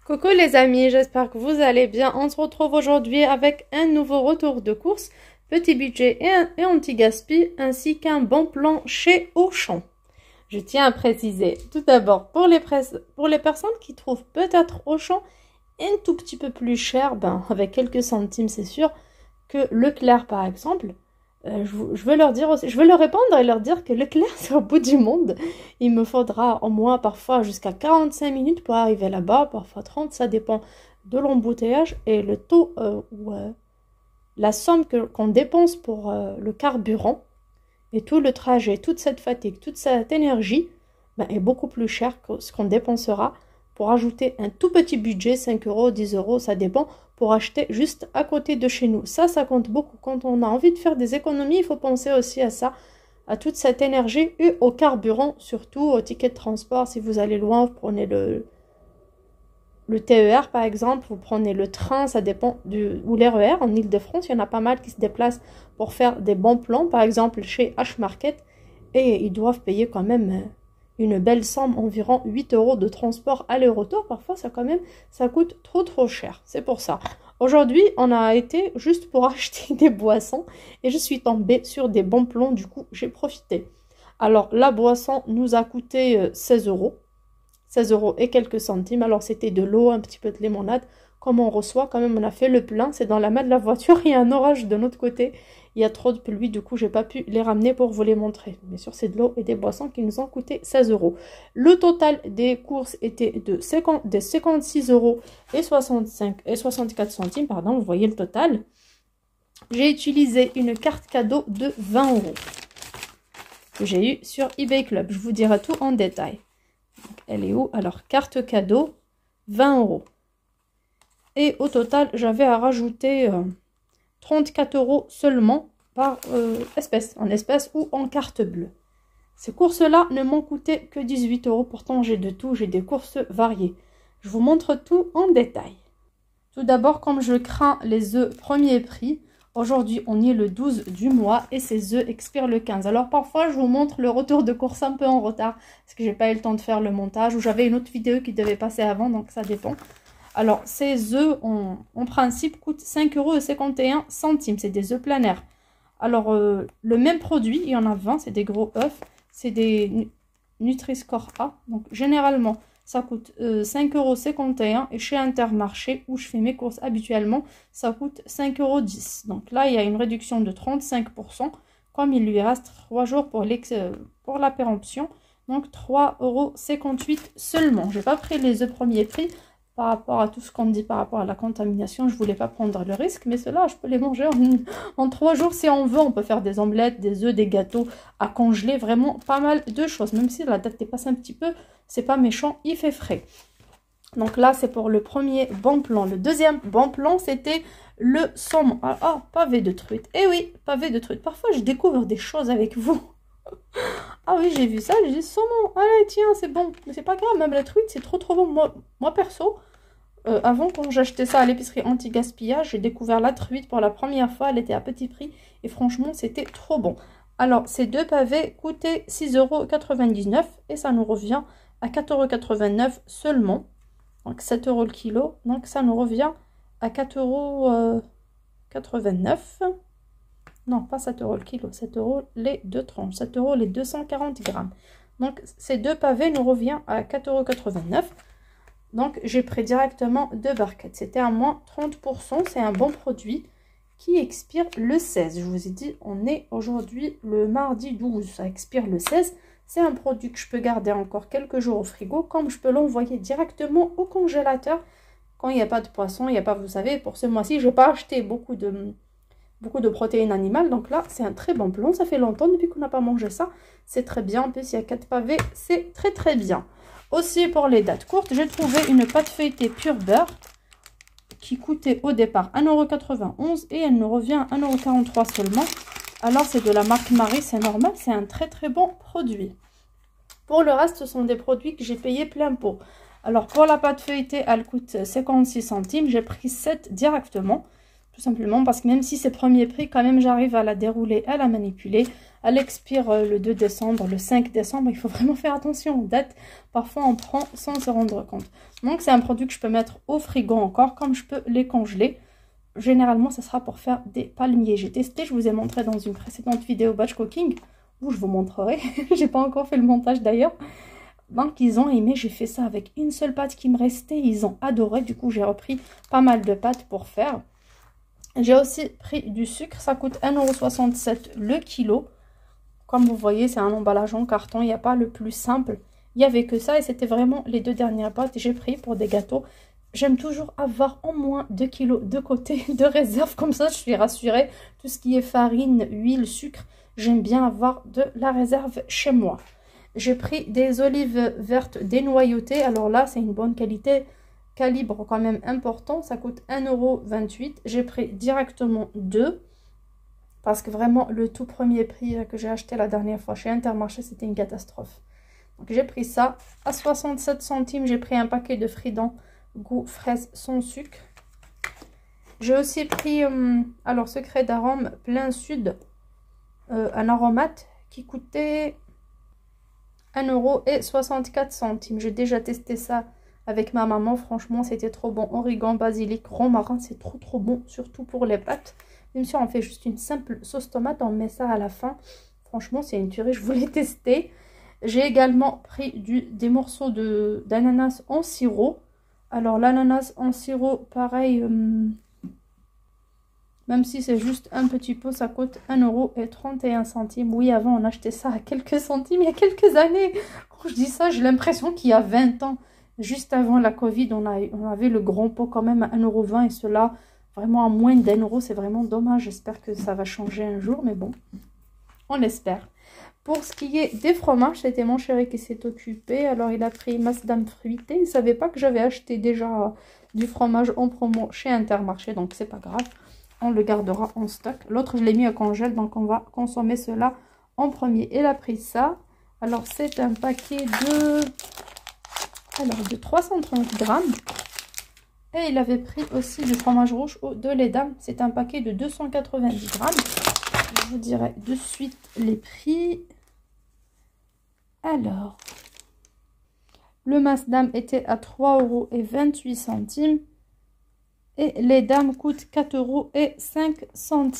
Coucou les amis, j'espère que vous allez bien. On se retrouve aujourd'hui avec un nouveau retour de course, petit budget et anti-gaspi, ainsi qu'un bon plan chez Auchan. Je tiens à préciser, tout d'abord, pour les personnes qui trouvent peut-être Auchan un tout petit peu plus cher, avec quelques centimes c'est sûr, que Leclerc par exemple. Je veux leur dire aussi, je veux leur répondre et leur dire que Leclerc c'est au bout du monde. Il me faudra au moins parfois jusqu'à 45 minutes pour arriver là-bas, parfois 30, ça dépend de l'embouteillage et le taux la somme qu'on dépense pour le carburant et tout le trajet, toute cette fatigue, toute cette énergie est beaucoup plus cher que ce qu'on dépensera pour ajouter un tout petit budget, 5 euros, 10 euros, ça dépend, pour acheter juste à côté de chez nous. Ça compte beaucoup. Quand on a envie de faire des économies, il faut penser aussi à ça, à toute cette énergie et au carburant, surtout au ticket de transport. Si vous allez loin, vous prenez le TER par exemple, vous prenez le train, ça dépend ou l'RER. En Ile-de-France, il y en a pas mal qui se déplacent pour faire des bons plans, par exemple chez H-Market, et ils doivent payer quand même une belle somme, environ 8 euros de transport aller-retour. Parfois, ça coûte trop cher. C'est pour ça. Aujourd'hui, on a été juste pour acheter des boissons et je suis tombée sur des bons plans. Du coup, j'ai profité. Alors, la boisson nous a coûté 16 euros. 16 euros et quelques centimes. Alors, c'était de l'eau, un petit peu de limonade. Comme on reçoit, quand même, on a fait le plein. C'est dans la main de la voiture. Il y a un orage de l'autre côté. Il y a trop de pluie, du coup, j'ai pas pu les ramener pour vous les montrer. Bien sûr, c'est de l'eau et des boissons qui nous ont coûté 16 euros. Le total des courses était de 56 euros et 64 centimes. Pardon, vous voyez le total. J'ai utilisé une carte cadeau de 20 euros que j'ai eue sur eBay Club. Je vous dirai tout en détail. Donc, elle est où? Alors, carte cadeau, 20 euros. Et au total, j'avais à rajouter 34 euros seulement par espèce, en espèces ou en carte bleue. Ces courses-là ne m'ont coûté que 18 euros. Pourtant, j'ai de tout, j'ai des courses variées. Je vous montre tout en détail. Tout d'abord, comme je crains les œufs premier prix, aujourd'hui, on est le 12 du mois et ces œufs expirent le 15. Alors, parfois, je vous montre le retour de course un peu en retard parce que j'ai pas eu le temps de faire le montage ou j'avais une autre vidéo qui devait passer avant, donc ça dépend. Alors, ces œufs, en principe, coûtent 5,51 €. C'est des œufs planaires. Alors, le même produit, il y en a 20, c'est des gros œufs. C'est des Nutri-Score A. Donc, généralement, ça coûte 5,51 € et chez Intermarché, où je fais mes courses habituellement, ça coûte 5,10 €. Donc là, il y a une réduction de 35%, comme il lui reste 3 jours pour la péremption. Donc 3,58 € seulement. Je n'ai pas pris les œufs premier prix par rapport à tout ce qu'on dit par rapport à la contamination. Je ne voulais pas prendre le risque, mais ceux-là, je peux les manger en 3 jours si on veut. On peut faire des omelettes, des œufs, des gâteaux à congeler, vraiment pas mal de choses. Même si la date dépasse un petit peu, c'est pas méchant, il fait frais. Donc là, c'est pour le premier bon plan. Le deuxième bon plan, c'était le saumon. Ah, pavé de truite. Eh oui, pavé de truite. Parfois, je découvre des choses avec vous. Ah oui, j'ai vu ça, j'ai dit saumon. Allez, tiens, c'est bon. Mais c'est pas grave, même la truite, c'est trop bon. Moi perso, avant, quand j'achetais ça à l'épicerie anti-gaspillage, j'ai découvert la truite pour la première fois. Elle était à petit prix et franchement, c'était trop bon. Alors, ces deux pavés coûtaient 6,99 € et ça nous revient à 4,89 € seulement. Donc, 7 € le kilo. Donc, ça nous revient à 4,89 €. Non, pas 7 € le kilo, 7 € les deux tranches, 7 € les 240 grammes. Donc, ces deux pavés nous revient à 4,89 €. Donc, j'ai pris directement deux barquettes. C'était à moins 30%. C'est un bon produit qui expire le 16. Je vous ai dit, on est aujourd'hui le mardi 12. Ça expire le 16. C'est un produit que je peux garder encore quelques jours au frigo, comme je peux l'envoyer directement au congélateur quand il n'y a pas de poisson. Il n'y a pas, vous savez, pour ce mois-ci, je n'ai pas acheté beaucoup de protéines animales. Donc là, c'est un très bon plan. Ça fait longtemps depuis qu'on n'a pas mangé ça. C'est très bien. En plus, il y a 4 pavés. C'est très bien. Aussi, pour les dates courtes, j'ai trouvé une pâte feuilletée pure beurre qui coûtait au départ 1,91 € et elle nous revient à 1,43 € seulement. Alors, c'est de la marque Marie, c'est normal. C'est un très bon produit. Pour le reste, ce sont des produits que j'ai payé plein pot. Alors, pour la pâte feuilletée, elle coûte 56 centimes. J'ai pris 7 directement. Tout simplement parce que même si c'est premier prix, quand même, j'arrive à la dérouler, à la manipuler. Elle expire le 2 décembre, le 5 décembre. Il faut vraiment faire attention aux dates. Parfois, on prend sans se rendre compte. Donc, c'est un produit que je peux mettre au frigo encore, comme je peux les congeler. Généralement, ça sera pour faire des palmiers. J'ai testé, je vous ai montré dans une précédente vidéo batch cooking, où je vous montrerai. J'ai pas encore fait le montage d'ailleurs. Donc, ils ont aimé. J'ai fait ça avec une seule pâte qui me restait. Ils ont adoré. Du coup, j'ai repris pas mal de pâtes pour faire. J'ai aussi pris du sucre. Ça coûte 1,67 € le kilo. Comme vous voyez, c'est un emballage en carton. Il n'y a pas le plus simple. Il n'y avait que ça et c'était vraiment les 2 dernières pâtes que j'ai pris pour des gâteaux. J'aime toujours avoir au moins 2 kilos de côté de réserve. Comme ça, je suis rassurée. Tout ce qui est farine, huile, sucre, j'aime bien avoir de la réserve chez moi. J'ai pris des olives vertes dénoyautées. Alors là, c'est une bonne qualité. Calibre quand même important. Ça coûte 1,28 €. J'ai pris directement 2. Parce que vraiment, le tout premier prix que j'ai acheté la dernière fois chez Intermarché, c'était une catastrophe. Donc j'ai pris ça. À 67 centimes, j'ai pris un paquet de Frident goût fraise sans sucre. J'ai aussi pris, alors Secret d'arôme plein sud, un aromate qui coûtait 1,64 €. J'ai déjà testé ça avec ma maman. Franchement, c'était trop bon. Origan, basilic, romarin, c'est trop bon, surtout pour les pâtes. Même si on fait juste une simple sauce tomate, on met ça à la fin. Franchement, c'est une tuerie, je voulais tester. J'ai également pris des morceaux d'ananas en sirop. Alors, l'ananas en sirop, pareil, même si c'est juste un petit peu, ça coûte 1,31 €. Oui, avant, on achetait ça à quelques centimes, il y a quelques années. Quand je dis ça, j'ai l'impression qu'il y a 20 ans. Juste avant la Covid, on avait le grand pot quand même à 1,20 € et cela, vraiment à moins d'1 €. C'est vraiment dommage. J'espère que ça va changer un jour, mais bon, on l'espère. Pour ce qui est des fromages, c'était mon chéri qui s'est occupé. Alors, il a pris Masdam fruité. Il ne savait pas que j'avais acheté déjà du fromage en promo chez Intermarché. Donc, c'est pas grave. On le gardera en stock. L'autre, je l'ai mis au congèle. Donc, on va consommer cela en premier. Il a pris ça. Alors, c'est un paquet de 330 grammes. Et il avait pris aussi du fromage rouge de lait d'âme. C'est un paquet de 290 grammes. Je vous dirai de suite les prix. Alors, le Masdam était à 3,28 € et les dames coûtent 4,05 €.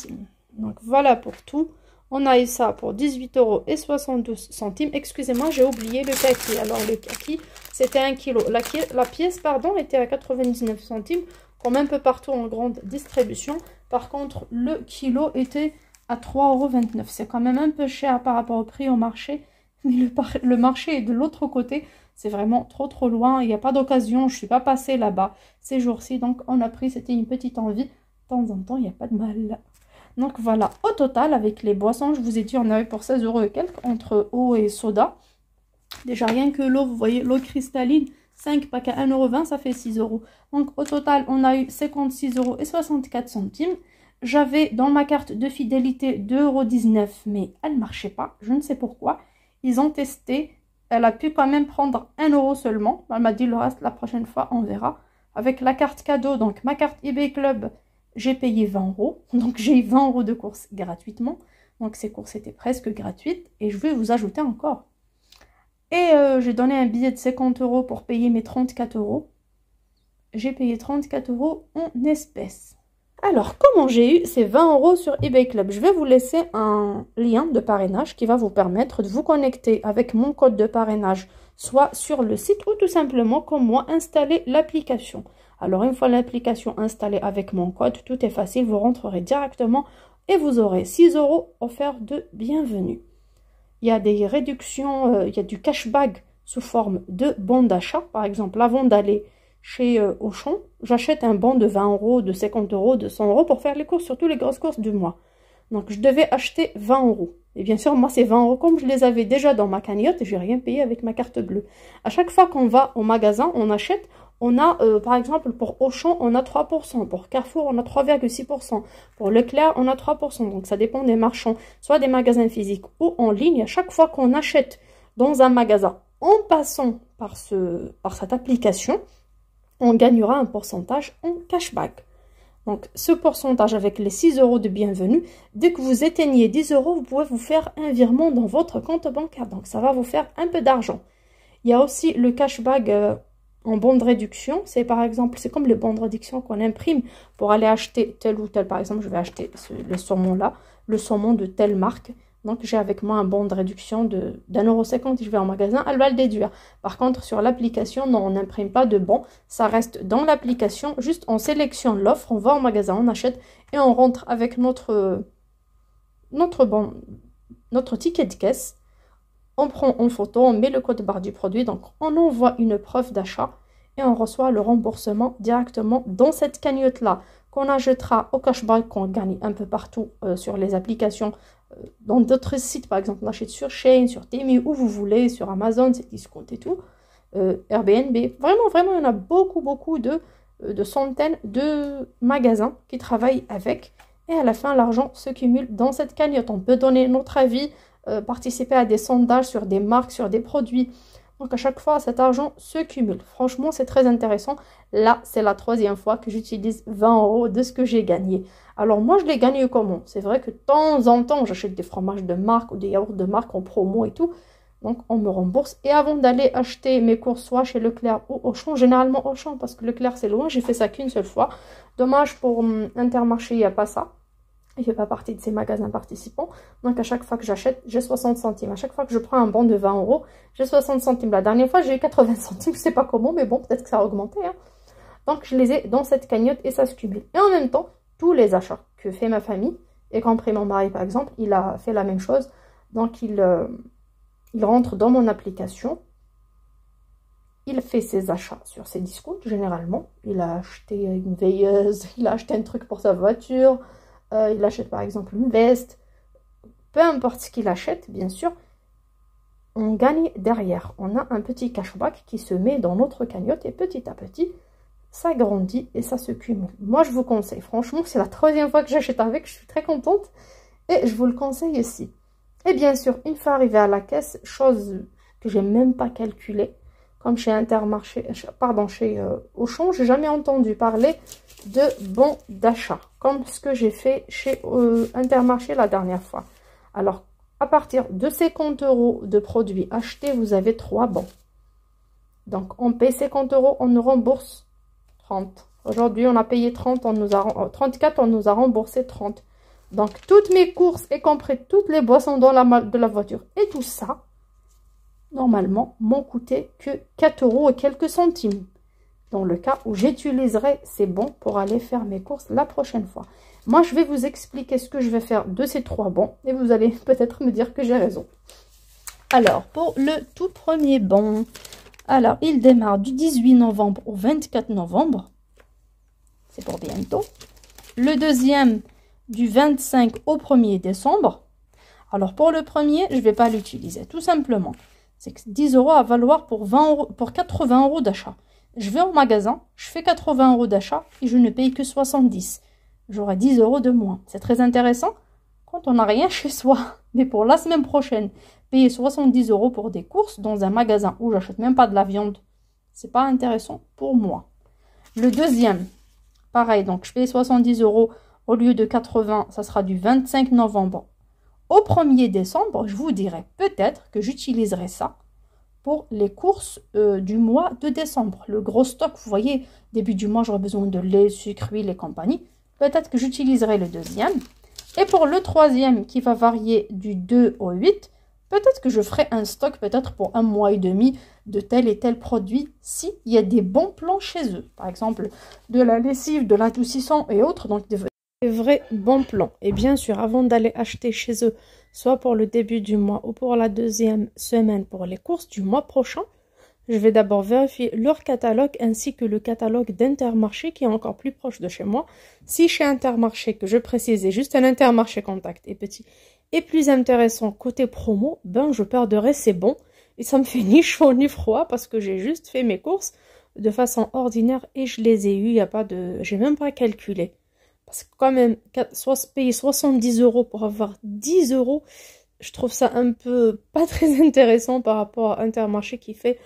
Donc voilà pour tout. On a eu ça pour 18,72 €. Excusez-moi, j'ai oublié le kaki. Alors le kaki, c'était 1 kg. La pièce, pardon, était à 99 centimes, comme un peu partout en grande distribution. Par contre, le kilo était à 3,29 €. C'est quand même un peu cher par rapport au prix au marché. Mais le marché est de l'autre côté. C'est vraiment trop loin. Il n'y a pas d'occasion. Je ne suis pas passée là-bas ces jours-ci. Donc, on a pris. C'était une petite envie. De temps en temps, il n'y a pas de mal. Donc, voilà. Au total, avec les boissons, je vous ai dit, on avait pour 16 € et quelques entre eau et soda. Déjà, rien que l'eau, vous voyez, l'eau cristalline, 5 packs à 1,20 €, ça fait 6 €. Donc, au total, on a eu 56,64 €. J'avais dans ma carte de fidélité 2,19 €, mais elle ne marchait pas. Je ne sais pourquoi. Ils ont testé. Elle a pu quand même prendre 1 € seulement. Elle m'a dit le reste, la prochaine fois, on verra. Avec la carte cadeau, donc ma carte eBay Club, j'ai payé 20 €. Donc, j'ai eu 20 € de courses gratuitement. Donc, ces courses étaient presque gratuites. Et je vais vous ajouter encore. Et j'ai donné un billet de 50 € pour payer mes 34 €. J'ai payé 34 € en espèces. Alors, comment j'ai eu ces 20 € sur eBay Club? Je vais vous laisser un lien de parrainage qui va vous permettre de vous connecter avec mon code de parrainage, soit sur le site ou tout simplement, comme moi, installer l'application. Alors, une fois l'application installée avec mon code, tout est facile. Vous rentrerez directement et vous aurez 6 € offerts de bienvenue. Il y a des réductions, il y a du cashback sous forme de bons d'achat. Par exemple, avant d'aller chez Auchan, j'achète un bon de 20 €, de 50 €, de 100 € pour faire les courses, surtout les grosses courses du mois. Donc, je devais acheter 20 €. Et bien sûr, moi, ces 20 € comme je les avais déjà dans ma cagnotte, je n'ai rien payé avec ma carte bleue. À chaque fois qu'on va au magasin, on achète, on a, par exemple, pour Auchan, on a 3%. Pour Carrefour, on a 3,6%. Pour Leclerc, on a 3%. Donc, ça dépend des marchands, soit des magasins physiques ou en ligne. À chaque fois qu'on achète dans un magasin, en passant par cette application, on gagnera un pourcentage en cashback. Donc, ce pourcentage avec les 6 € de bienvenue, dès que vous éteignez 10 €, vous pouvez vous faire un virement dans votre compte bancaire. Donc, ça va vous faire un peu d'argent. Il y a aussi le cashback en bon de réduction. C'est par exemple, c'est comme les bons de réduction qu'on imprime pour aller acheter tel ou tel. Par exemple, je vais acheter le saumon là, le saumon de telle marque. Donc, j'ai avec moi un bon de réduction d'1,50 €. Je vais en magasin, elle va le déduire. Par contre, sur l'application, non, on n'imprime pas de bon. Ça reste dans l'application. Juste, on sélectionne l'offre, on va en magasin, on achète et on rentre avec notre ticket de caisse. On prend en photo, on met le code barre du produit. Donc, on envoie une preuve d'achat et on reçoit le remboursement directement dans cette cagnotte-là qu'on ajoutera au cashback qu'on gagne un peu partout sur les applications. Dans d'autres sites, par exemple, on achète sur Shein, sur Temu, où vous voulez, sur Amazon, c'est discount et tout, Airbnb. Vraiment, il y en a beaucoup de centaines de magasins qui travaillent avec. Et à la fin, l'argent se cumule dans cette cagnotte. On peut donner notre avis, participer à des sondages sur des marques, sur des produits. Donc à chaque fois, cet argent se cumule. Franchement, c'est très intéressant. Là, c'est la 3e fois que j'utilise 20 € de ce que j'ai gagné. Alors moi, je l'ai gagné comment? C'est vrai que de temps en temps, j'achète des fromages de marque ou des yaourts de marque en promo et tout. Donc on me rembourse. Et avant d'aller acheter mes courses, soit chez Leclerc ou Auchan, généralement Auchan, parce que Leclerc c'est loin, j'ai fait ça qu'une seule fois. Dommage pour Intermarché, il n'y a pas ça. Il ne fait pas partie de ces magasins participants. Donc, à chaque fois que j'achète, j'ai 60 centimes. À chaque fois que je prends un bon de 20 €, j'ai 60 centimes. La dernière fois, j'ai eu 80 centimes. Je ne sais pas comment, mais bon, peut-être que ça a augmenté. Hein. Donc, je les ai dans cette cagnotte et ça se cumule. Et en même temps, tous les achats que fait ma famille, y compris mon mari, par exemple, il a fait la même chose. Donc, il rentre dans mon application. Il fait ses achats sur ses discounts, généralement. Il a acheté une veilleuse, il a acheté un truc pour sa voiture. Il achète par exemple une veste, peu importe ce qu'il achète, bien sûr, on gagne derrière. On a un petit cashback qui se met dans notre cagnotte et petit à petit, ça grandit et ça se cumule. Moi, je vous conseille, franchement, c'est la 3e fois que j'achète avec, je suis très contente et je vous le conseille aussi. Et bien sûr, une fois arrivé à la caisse, chose que j'ai même pas calculée, comme chez Intermarché, chez Auchan, j'ai jamais entendu parler de bons d'achat, comme ce que j'ai fait chez Intermarché la dernière fois. Alors, à partir de 50 € de produits achetés, vous avez 3 bons. Donc, on paie 50 €, on nous rembourse 30. Aujourd'hui, on a payé 30, 34, on nous a remboursé 30. Donc, toutes mes courses, y compris toutes les boissons dans la malle de la voiture et tout ça, normalement, m'ont coûté que 4 € et quelques centimes. Dans le cas où j'utiliserai ces bons pour aller faire mes courses la prochaine fois. Moi, je vais vous expliquer ce que je vais faire de ces 3 bons. Et vous allez peut-être me dire que j'ai raison. Alors, pour le tout premier bon, alors, il démarre du 18 novembre au 24 novembre. C'est pour bientôt. Le deuxième, du 25 au 1er décembre. Alors, pour le premier, je ne vais pas l'utiliser, tout simplement. C'est que 10 € à valoir pour 80 € d'achat. Je vais en magasin, je fais 80 € d'achat et je ne paye que 70. J'aurai 10 € de moins. C'est très intéressant quand on n'a rien chez soi. Mais pour la semaine prochaine, payer 70 € pour des courses dans un magasin où j'achète même pas de la viande, c'est pas intéressant pour moi. Le deuxième, pareil, donc je paye 70 € au lieu de 80, ça sera du 25 novembre au 1er décembre. Je vous dirai peut-être que j'utiliserai ça pour les courses du mois de décembre. Le gros stock, vous voyez, début du mois, j'aurai besoin de lait, sucre, huile et compagnie. Peut-être que j'utiliserai le deuxième. Et pour le troisième, qui va varier du 2 au 8, peut-être que je ferai un stock, peut-être pour 1 mois et demi, de tel et tel produit, s'il y a des bons plans chez eux. Par exemple, de la lessive, de l'adoucissant et autres, donc des vrais bons plans. Et bien sûr, avant d'aller acheter chez eux, soit pour le début du mois ou pour la deuxième semaine pour les courses du mois prochain, je vais d'abord vérifier leur catalogue ainsi que le catalogue d'Intermarché qui est encore plus proche de chez moi. Si chez Intermarché, que je précise, est juste un Intermarché Contact et petit et plus intéressant côté promo, ben je perdrai ces bons et ça me fait ni chaud ni froid parce que j'ai juste fait mes courses de façon ordinaire et je les ai eues, il y a pas de, j'ai même pas calculé. Parce que quand même, payer 70 € pour avoir 10 €, je trouve ça un peu pas très intéressant par rapport à Intermarché qui fait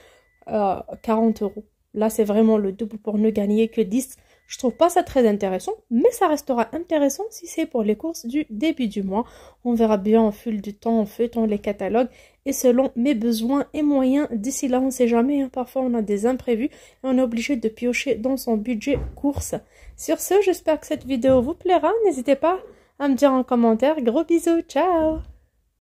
40 €. Là, c'est vraiment le double pour ne gagner que 10. Je trouve pas ça très intéressant, mais ça restera intéressant si c'est pour les courses du début du mois. On verra bien au fil du temps, en feuilletant les catalogues et selon mes besoins et moyens. D'ici là, on sait jamais, hein, parfois on a des imprévus et on est obligé de piocher dans son budget course. Sur ce, j'espère que cette vidéo vous plaira. N'hésitez pas à me dire en commentaire. Gros bisous, ciao!